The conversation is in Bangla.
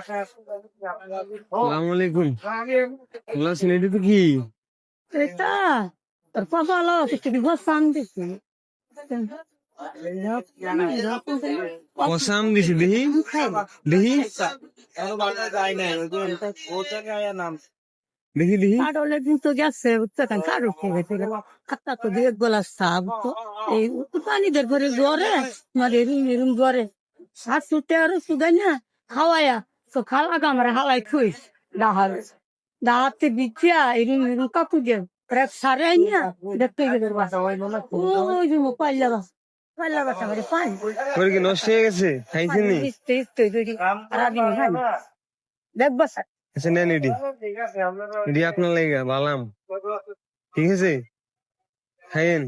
সালাম আলাইকুম। ভালো আছেন? এটা তো কি এটা তোর কপালও কিছু বসান দিছি কসাম দিছি? দেখি দেখি দেখি দেখি। কারোলে কিন্তু গেছে বুঝছো কেন কারো খেয়েছে খাতা তো দিয়ে গোলা সাপ তো এই পানিদের ঘরে জ্বরে মানে এরুম এরুম জ্বরে শ্বাস ছুটে আরো সুগাই না হাওয়ায়া তো খালা গামারে হালাই খুইস ডাহার ডাহাতে বিচিয়া এরুম এরুম কাকু দিয়ে প্রায় সারে না দেখতে গেলে ওই যে পাইলা বাস পাইলা বাসা করে পানি তোর কি নষ্ট হয়ে গেছে? খাইছেন নি? ইস্তে ইস্তে যদি সারাদিন খাই দেখবা স্যার আচ্ছা নেন এটি, এটি আপনার লাগে বালাম, ঠিক আছে খাইয়েন।